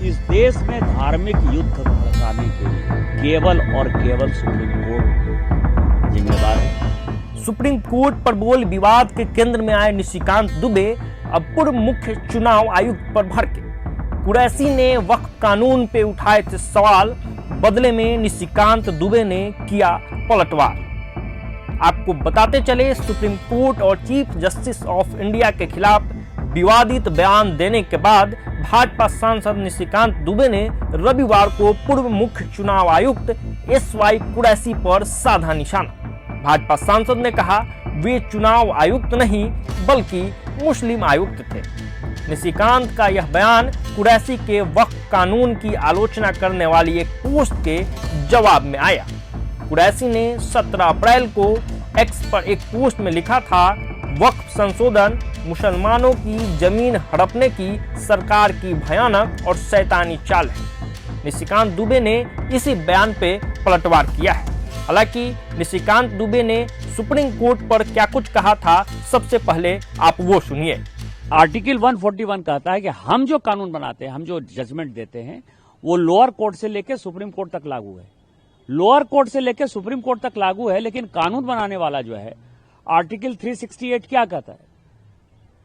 इस देश में धार्मिक युद्ध भड़काने के लिए केवल और केवल सुप्रीम कोर्ट जिम्मेदार है। सुप्रीम कोर्ट पर बोल विवाद के केंद्र में आए निशिकांत दुबे अब पूर्व मुख्य चुनाव आयुक्त पर भड़के। कुरैशी ने वक्फ कानून पे उठाए थे सवाल, बदले में निशिकांत दुबे ने किया पलटवार। आपको बताते चले, सुप्रीम कोर्ट और चीफ जस्टिस ऑफ इंडिया के खिलाफ विवादित बयान देने के बाद भाजपा सांसद निशिकांत दुबे ने रविवार को पूर्व मुख्य चुनाव आयुक्त SY कुरैशी पर साधा निशाना। भाजपा सांसद ने कहा, वे चुनाव आयुक्त नहीं बल्कि मुस्लिम आयुक्त थे। निशिकांत का यह बयान कुरैशी के वक्फ कानून की आलोचना करने वाली एक पोस्ट के जवाब में आया। कुरैशी ने 17 अप्रैल को एक्स पर एक पोस्ट में लिखा था, वक्फ संशोधन मुसलमानों की जमीन हड़पने की सरकार की भयानक और शैतानी चाल है। निशिकांत दुबे ने इसी बयान पे पलटवार किया है। हालांकि निशिकांत दुबे ने सुप्रीम कोर्ट पर क्या कुछ कहा था, सबसे पहले आप वो सुनिए। आर्टिकल 141 कहता है कि हम जो कानून बनाते हैं, हम जो जजमेंट देते हैं, वो लोअर कोर्ट से लेकर सुप्रीम कोर्ट तक लागू है। लोअर कोर्ट से लेकर सुप्रीम कोर्ट तक लागू है, लेकिन कानून बनाने वाला जो है, आर्टिकल 368 क्या कहता है?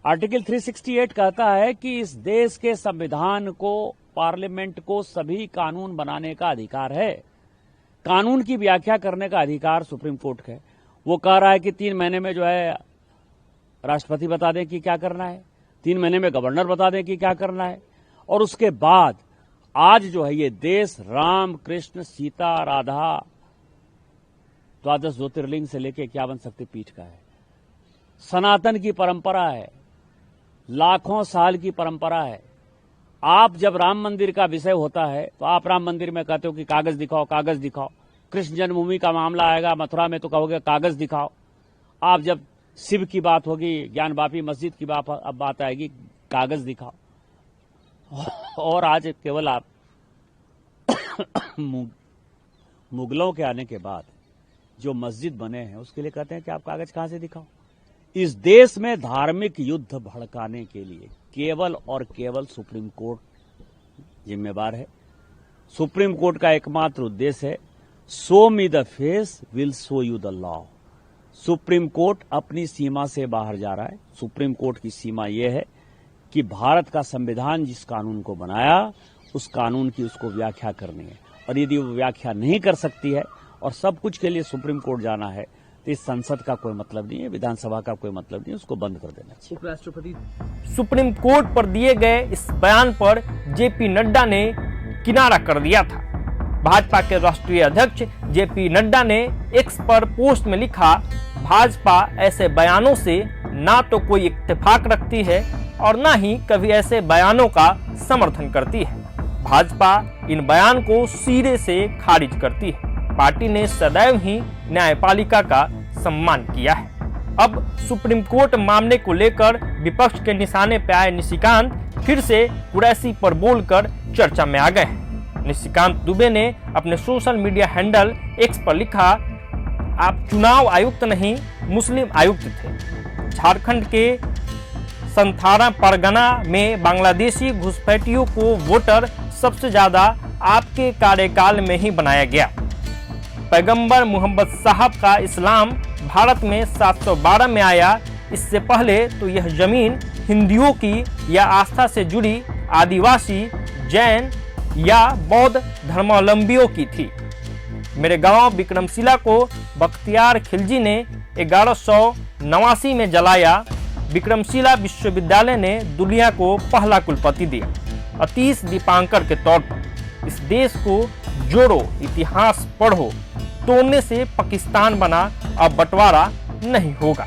आर्टिकल 368 कहता है कि इस देश के संविधान को, पार्लियामेंट को सभी कानून बनाने का अधिकार है। कानून की व्याख्या करने का अधिकार सुप्रीम कोर्ट का है। वो कह रहा है कि 3 महीने में जो है राष्ट्रपति बता दें कि क्या करना है, 3 महीने में गवर्नर बता दें कि क्या करना है, और उसके बाद आज जो है ये देश राम, कृष्ण, सीता, राधा, द्वादश ज्योतिर्लिंग से लेकर 51 शक्तिपीठ का है। सनातन की परंपरा है, लाखों साल की परंपरा है। आप जब राम मंदिर का विषय होता है तो आप राम मंदिर में कहते हो कि कागज दिखाओ, कागज दिखाओ। कृष्ण जन्मभूमि का मामला आएगा मथुरा में तो कहोगे कागज दिखाओ। आप जब शिव की बात होगी, ज्ञानवापी मस्जिद की बात आएगी, कागज दिखाओ। और आज केवल आप मुगलों के आने के बाद जो मस्जिद बने हैं उसके लिए कहते हैं कि आप कागज कहां से दिखाओ। इस देश में धार्मिक युद्ध भड़काने के लिए केवल और केवल सुप्रीम कोर्ट जिम्मेदार है। सुप्रीम कोर्ट का एकमात्र उद्देश्य है, show me the face will show you the law. Supreme court अपनी सीमा से बाहर जा रहा है। सुप्रीम कोर्ट की सीमा यह है कि भारत का संविधान जिस कानून को बनाया उस कानून की उसको व्याख्या करनी है, और यदि वो व्याख्या नहीं कर सकती है और सब कुछ के लिए सुप्रीम कोर्ट जाना है तो इस संसद का कोई मतलब नहीं है, विधानसभा का कोई मतलब नहीं है, उसको बंद कर देना चाहिए। उपराष्ट्रपति सुप्रीम कोर्ट पर दिए गए इस बयान पर JP नड्डा ने किनारा कर दिया था। भाजपा के राष्ट्रीय अध्यक्ष JP नड्डा ने एक्स पर पोस्ट में लिखा, भाजपा ऐसे बयानों से ना तो कोई इत्तेफाक रखती है और ना ही कभी ऐसे बयानों का समर्थन करती है। भाजपा इन बयान को सिरे से खारिज करती है। पार्टी ने सदैव ही न्यायपालिका का सम्मान किया है। अब सुप्रीम कोर्ट मामले को लेकर विपक्ष के निशाने पर आए निशिकांत फिर से कुरैशी पर बोलकर चर्चा में आ गए हैं। निशिकांत दुबे ने अपने सोशल मीडिया हैंडल एक्स पर लिखा, आप चुनाव आयुक्त नहीं मुस्लिम आयुक्त थे। झारखंड के संथारा परगना में बांग्लादेशी घुसपैठियों को वोटर सबसे ज्यादा आपके कार्यकाल में ही बनाया गया। पैगंबर मोहम्मद साहब का इस्लाम भारत में 712 में आया। इससे पहले तो यह जमीन हिंदुओं की या आस्था से जुड़ी आदिवासी, जैन या बौद्ध धर्मावलंबियों की थी। मेरे गांव विक्रमशिला को बख्तियार खिलजी ने 1189 में जलाया। विक्रमशिला विश्वविद्यालय ने दुनिया को पहला कुलपति दिया, अतीश दीपांकर के तौर पर। इस देश को जोड़ो, इतिहास पढ़ो, तोड़ने से पाकिस्तान बना, अब बंटवारा नहीं होगा।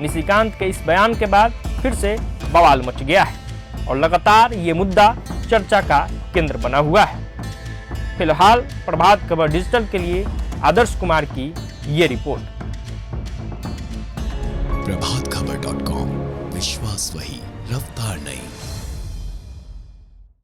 निशिकांत के इस बयान के बाद फिर से बवाल मच गया है और लगातार ये मुद्दा चर्चा का केंद्र बना हुआ है। फिलहाल प्रभात खबर डिजिटल के लिए आदर्श कुमार की ये रिपोर्ट। प्रभातखबर.com, विश्वास वही, रफ्तार नहीं।